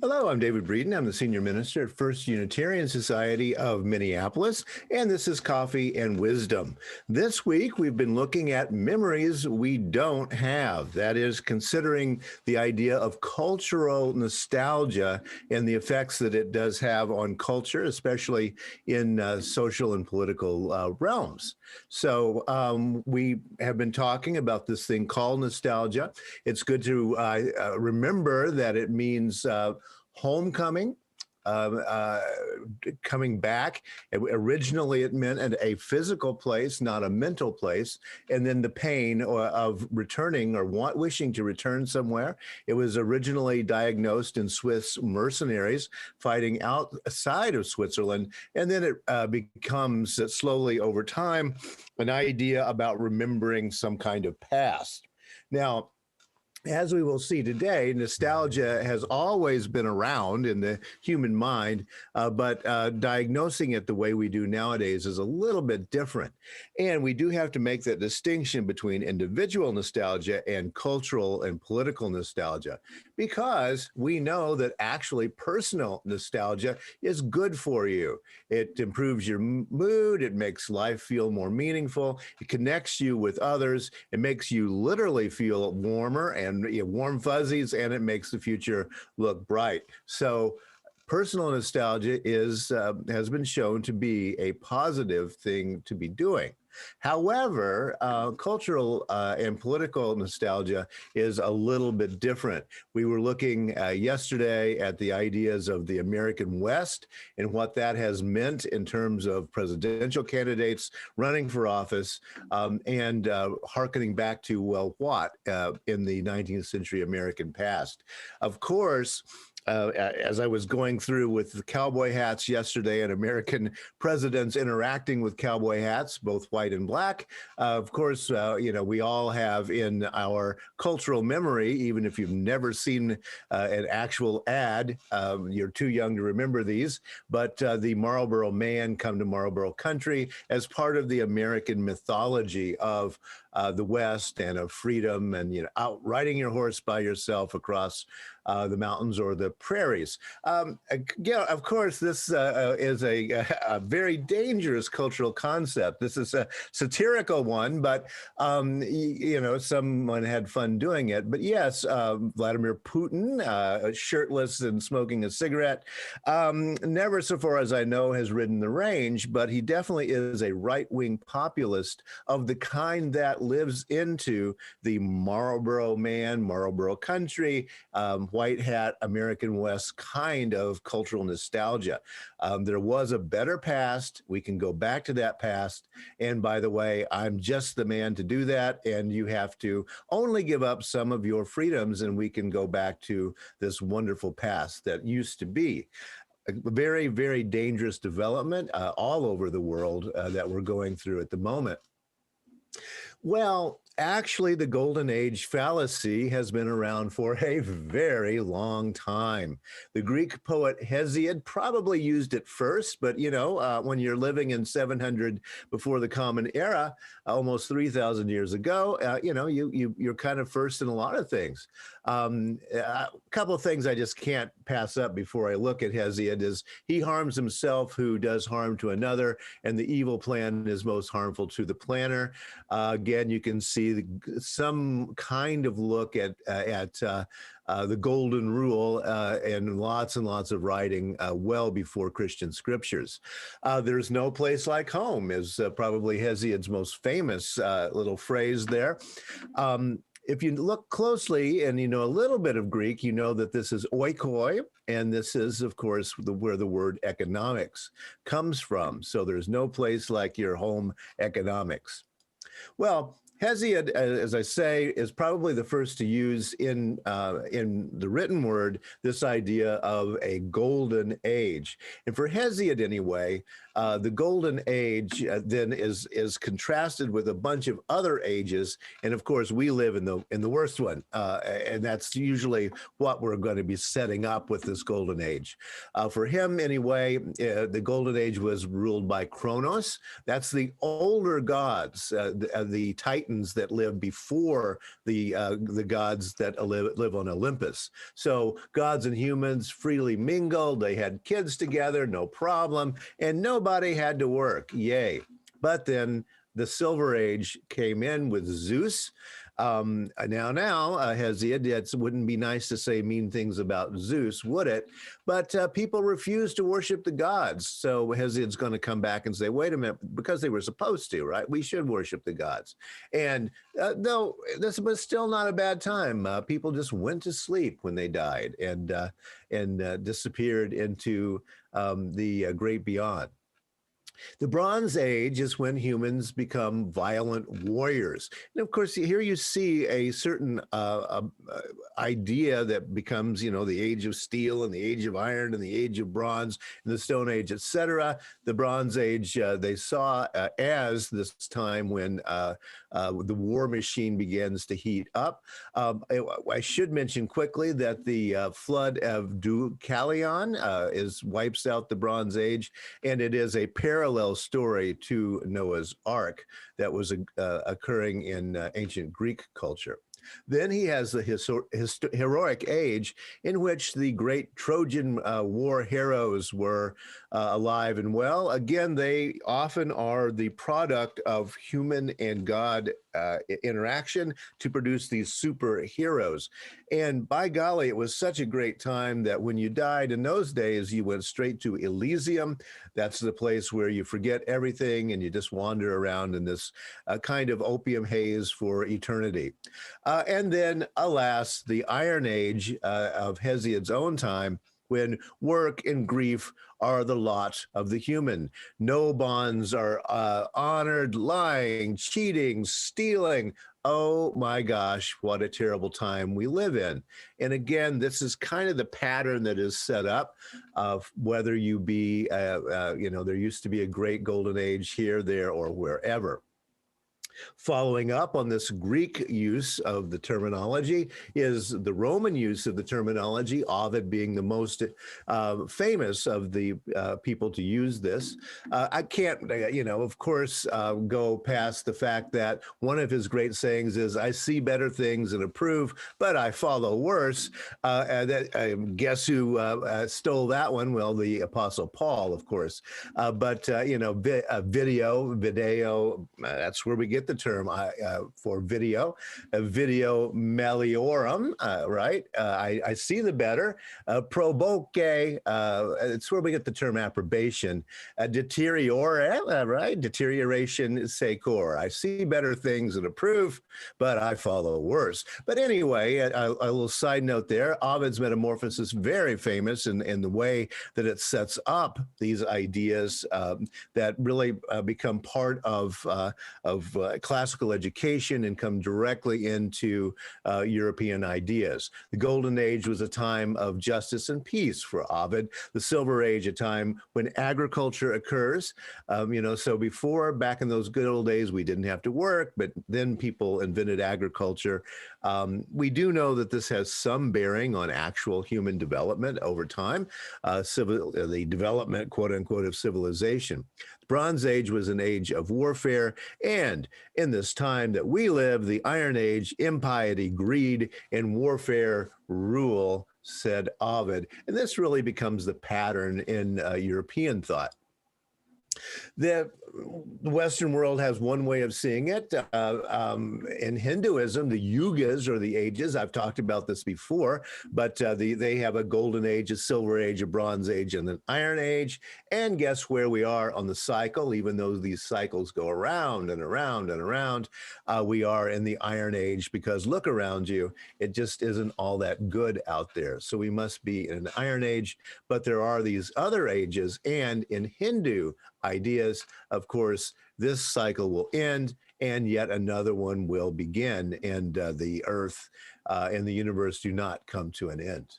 Hello, I'm David Breeden. I'm the Senior Minister at First Unitarian Society of Minneapolis, and this is Coffee and Wisdom. This week, we've been looking at memories we don't have. That is, considering the idea of cultural nostalgia and the effects that it does have on culture, especially in social and political realms. So we have been talking about this thing called nostalgia. It's good to remember that it means homecoming, um, uh, coming back. Originally, it meant a physical place, not a mental place. And then the pain of returning or wishing to return somewhere. It was originally diagnosed in Swiss mercenaries fighting outside of Switzerland. And then it becomes slowly over time an idea about remembering some kind of past. Now, as we will see today, nostalgia has always been around in the human mind, but diagnosing it the way we do nowadays is a little bit different. And we do have to make that distinction between individual nostalgia and cultural and political nostalgia, because we know that actually personal nostalgia is good for you. It improves your mood, it makes life feel more meaningful, it connects you with others, it makes you literally feel warmer and warm fuzzies, and it makes the future look bright. So personal nostalgia has been shown to be a positive thing to be doing. However, cultural and political nostalgia is a little bit different. We were looking yesterday at the ideas of the American West and what that has meant in terms of presidential candidates running for office and hearkening back to, well, what in the 19th century American past. Of course, as I was going through with the cowboy hats yesterday and American presidents interacting with cowboy hats, both white and black, of course, we all have in our cultural memory, even if you've never seen an actual ad, you're too young to remember these, but the Marlboro Man come to Marlboro country as part of the American mythology of the West and of freedom and, out riding your horse by yourself across the mountains or the prairies. Of course, this is a very dangerous cultural concept. This is a satirical one, but, someone had fun doing it. But yes, Vladimir Putin, shirtless and smoking a cigarette, never, so far as I know, has ridden the range, but he definitely is a right-wing populist of the kind that lives into the Marlboro Man, Marlboro country, white hat, American West kind of cultural nostalgia. There was a better past. We can go back to that past. And by the way, I'm just the man to do that. And you have to only give up some of your freedoms and we can go back to this wonderful past that used to be. A very, very dangerous development all over the world that we're going through at the moment. Well, actually, the Golden Age Fallacy has been around for a very long time. The Greek poet Hesiod probably used it first, but when you're living in 700 before the Common Era, almost 3,000 years ago, you're kind of first in a lot of things. A couple of things I just can't pass up before I look at Hesiod is he harms himself who does harm to another, and the evil plan is most harmful to the planner. Again, you can see some kind of look at the golden rule and lots of writing well before Christian scriptures. There's no place like home is probably Hesiod's most famous little phrase there. If you look closely and you know a little bit of Greek, you know that this is oikoi, and this is, of course, where the word economics comes from. So there's no place like your home economics. Well, Hesiod, as I say, is probably the first to use in the written word this idea of a golden age. And for Hesiod, anyway, the golden age then is contrasted with a bunch of other ages, and of course, we live in the worst one, and that's usually what we're going to be setting up with this golden age. For him, anyway, the golden age was ruled by Kronos. That's the older gods, the Titans. titans that lived before the gods that live on Olympus. So gods and humans freely mingled. They had kids together, no problem, and nobody had to work. Yay. But then the Silver Age came in with Zeus. Hesiod, it wouldn't be nice to say mean things about Zeus, would it? But people refused to worship the gods. So Hesiod's going to come back and say, wait a minute, because they were supposed to, right? We should worship the gods. And though this was still not a bad time, people just went to sleep when they died and disappeared into the great beyond. The Bronze Age is when humans become violent warriors. And of course, here you see a certain idea that becomes, the age of steel and the age of iron and the age of bronze and the Stone Age, etc. The Bronze Age they saw as this time when the war machine begins to heat up. I should mention quickly that the flood of Deucalion wipes out the Bronze Age, and it is a parallel story to Noah's Ark that was occurring in ancient Greek culture. Then he has the heroic age in which the great Trojan War heroes were alive and well. Again, they often are the product of human and God interaction to produce these superheroes. And by golly, it was such a great time that when you died in those days, you went straight to Elysium. That's the place where you forget everything and you just wander around in this kind of opium haze for eternity. And then, alas, the Iron Age of Hesiod's own time, when work and grief are the lot of the human. No bonds are honored, lying, cheating, stealing. Oh my gosh, what a terrible time we live in. And again, this is kind of the pattern that is set up of whether you be, there used to be a great golden age here, there, or wherever. Following up on this Greek use of the terminology is the Roman use of the terminology, Ovid being the most famous of the people to use this. I can't, of course, go past the fact that one of his great sayings is, I see better things and approve, but I follow worse. Guess who stole that one? Well, the Apostle Paul, of course. Video, that's where we get the term for video meliorum, right? I see the better. Provoke, it's where we get the term approbation. Deteriore, right? Deterioration secor. I see better things and approve, but I follow worse. But anyway, a little side note there, Ovid's Metamorphosis, very famous in the way that it sets up these ideas that really become part of classical education and come directly into European ideas. The Golden Age was a time of justice and peace for Ovid. The Silver Age, a time when agriculture occurs. So before, back in those good old days, we didn't have to work, but then people invented agriculture. We do know that this has some bearing on actual human development over time, the development, quote unquote, of civilization. The Bronze Age was an age of warfare, and in this time that we live, the Iron Age, impiety, greed, and warfare rule, said Ovid. And this really becomes the pattern in European thought. The Western world has one way of seeing it. In Hinduism, the yugas or the ages, I've talked about this before, but they have a golden age, a silver age, a bronze age, and an iron age. And guess where we are on the cycle? Even though these cycles go around and around and around, we are in the iron age, because look around you, it just isn't all that good out there. So we must be in an iron age, but there are these other ages. And in Hindu ideas, of course, this cycle will end and yet another one will begin, and the earth and the universe do not come to an end.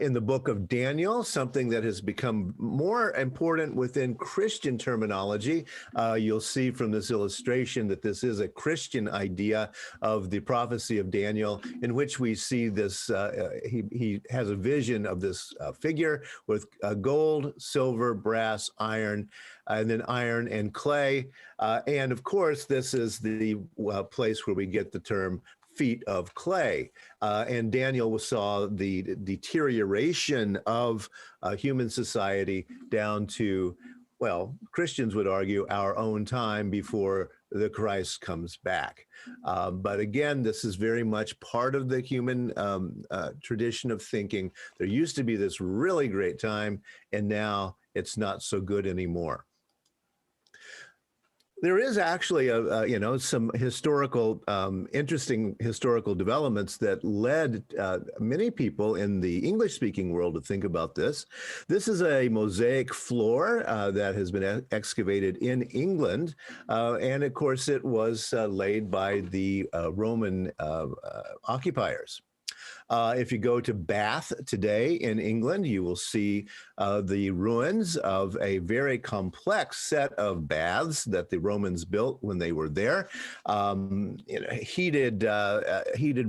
In the book of Daniel, something that has become more important within Christian terminology, you'll see from this illustration that this is a Christian idea of the prophecy of Daniel, in which we see this, he has a vision of this figure with gold, silver, brass, iron, and then iron and clay. And of course, this is the place where we get the term feet of clay. And Daniel saw the deterioration of human society down to, well, Christians would argue, our own time before the Christ comes back. But again, this is very much part of the human tradition of thinking. There used to be this really great time, and now it's not so good anymore. There is actually some historical, interesting historical developments that led many people in the English-speaking world to think about this. This is a mosaic floor that has been excavated in England, and of course it was laid by the Roman occupiers. If you go to Bath today in England, you will see the ruins of a very complex set of baths that the Romans built when they were there. Heated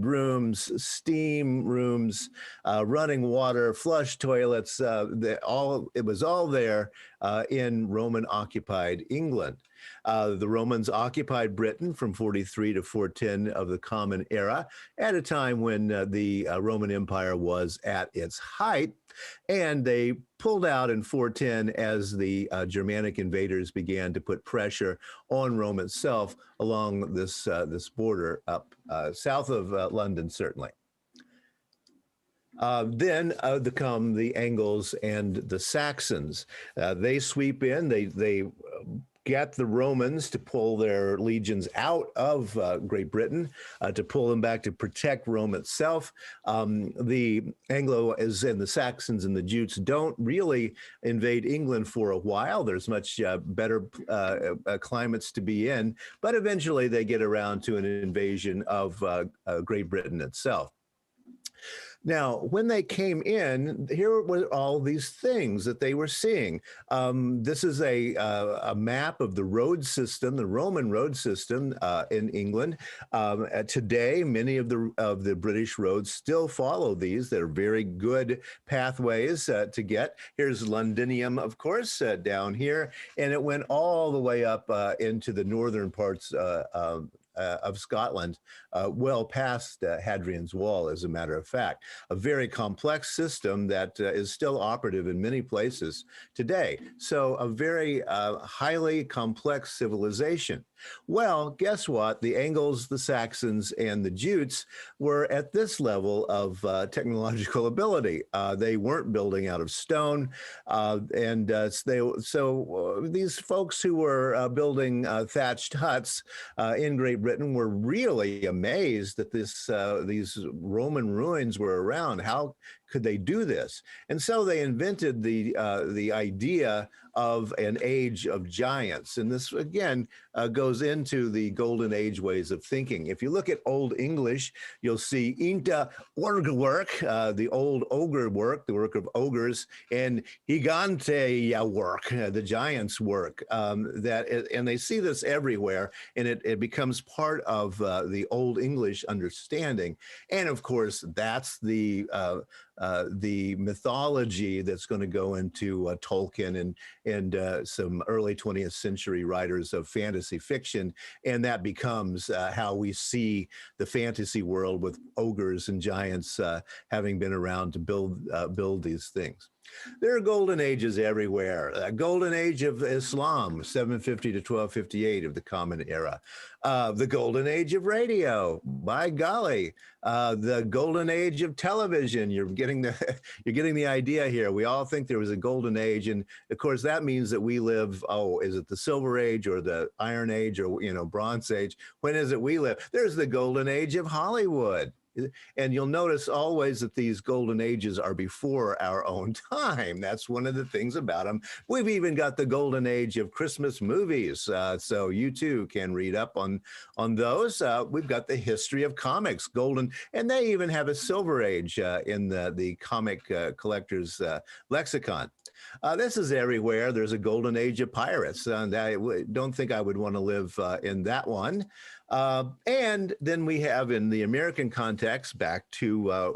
rooms, steam rooms, running water, flush toilets. It was all there in Roman-occupied England. The Romans occupied Britain from 43 to 410 of the Common Era, at a time when the Roman Empire was at its height, and they pulled out in 410 as the Germanic invaders began to put pressure on Rome itself along this border up south of London, certainly. Then come the Angles and the Saxons. They sweep in, they get the Romans to pull their legions out of Great Britain, to pull them back to protect Rome itself. The Anglos and the Saxons and the Jutes don't really invade England for a while. There's much better climates to be in, but eventually they get around to an invasion of Great Britain itself. Now, when they came in, here were all these things that they were seeing. This is a map of the road system, the Roman road system in England. Today, many of the British roads still follow these. They're very good pathways to get. Here's Londinium, of course, down here, and it went all the way up into the northern parts of Scotland, well past Hadrian's Wall, as a matter of fact. A very complex system that is still operative in many places today. So a very highly complex civilization. Well, guess what? The Angles, the Saxons, and the Jutes were at this level of technological ability. They weren't building out of stone, and these folks who were building thatched huts in Great Britain were really amazed that these Roman ruins were around. How could they do this? And so they invented the idea of an age of giants. And this, again, goes into the Golden Age ways of thinking. If you look at Old English, you'll see Inta Org work, the old ogre work, the work of ogres, and Gigante work, the giants' work. And they see this everywhere, and it becomes part of the Old English understanding. And of course, that's the mythology that's going to go into Tolkien and some early 20th century writers of fantasy fiction, and that becomes how we see the fantasy world, with ogres and giants having been around to build these things. There are golden ages everywhere. A golden age of Islam, 750 to 1258 of the Common Era. The golden age of radio, by golly. The golden age of television. You're getting the idea here. We all think there was a golden age, and of course that means that we live. Oh, is it the Silver Age or the Iron Age or Bronze Age? When is it we live? There's the golden age of Hollywood. And you'll notice always that these golden ages are before our own time. That's one of the things about them. We've even got the golden age of Christmas movies. So you too can read up on those. We've got the history of comics, golden, and they even have a silver age in the comic collector's lexicon. This is everywhere. There's a golden age of pirates. And I don't think I would want to live in that one. And then we have in the American context, back to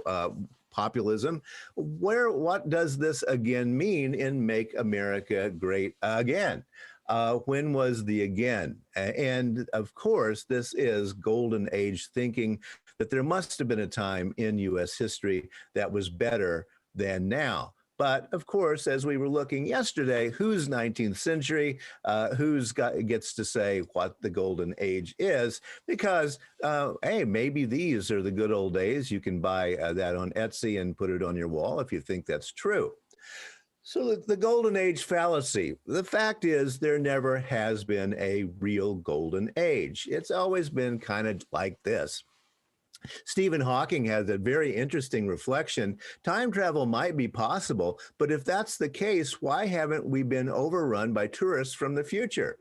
populism, what does this again mean in Make America Great Again? When was the again? And of course, this is golden age thinking, that there must have been a time in U.S. history that was better than now. But of course, as we were looking yesterday, who's 19th century? Gets to say what the golden age is? Because, hey, maybe these are the good old days. You can buy that on Etsy and put it on your wall if you think that's true. So the Golden Age Fallacy. The fact is, there never has been a real golden age. It's always been kind of like this. Stephen Hawking has a very interesting reflection. Time travel might be possible, but if that's the case, why haven't we been overrun by tourists from the future?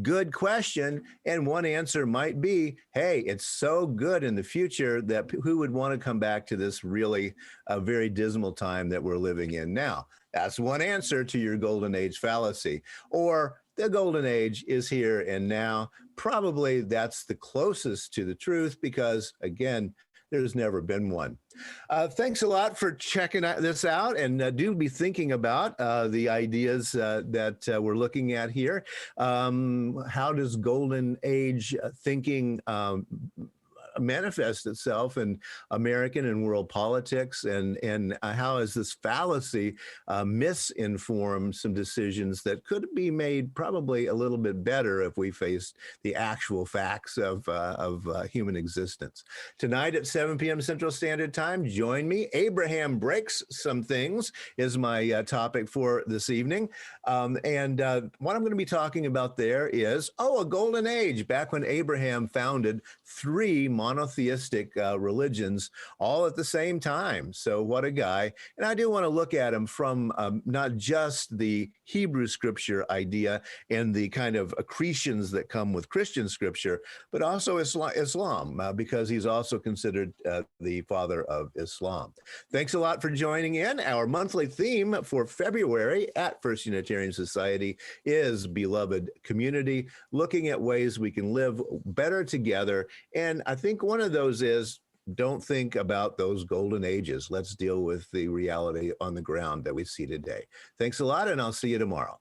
Good question. And one answer might be, hey, it's so good in the future that who would want to come back to this really very dismal time that we're living in now? That's one answer to your golden age fallacy. Or the golden age is here and now. Probably that's the closest to the truth because, again, there's never been one. Thanks a lot for checking this out, and do be thinking about the ideas that we're looking at here. How does golden age thinking manifest itself in American and world politics, and how has this fallacy misinformed some decisions that could be made probably a little bit better if we faced the actual facts of human existence. Tonight at 7 p.m. Central Standard Time, join me. Abraham Breaks Some Things is my topic for this evening. And what I'm going to be talking about there is, a golden age, back when Abraham founded 3 monotheistic religions all at the same time. So what a guy. And I do want to look at him from not just the Hebrew scripture idea and the kind of accretions that come with Christian scripture, but also Islam, because he's also considered the father of Islam. Thanks a lot for joining in. Our monthly theme for February at First Unitarian Society is Beloved Community, looking at ways we can live better together. And I think one of those is, don't think about those golden ages. Let's deal with the reality on the ground that we see today. Thanks a lot, and I'll see you tomorrow.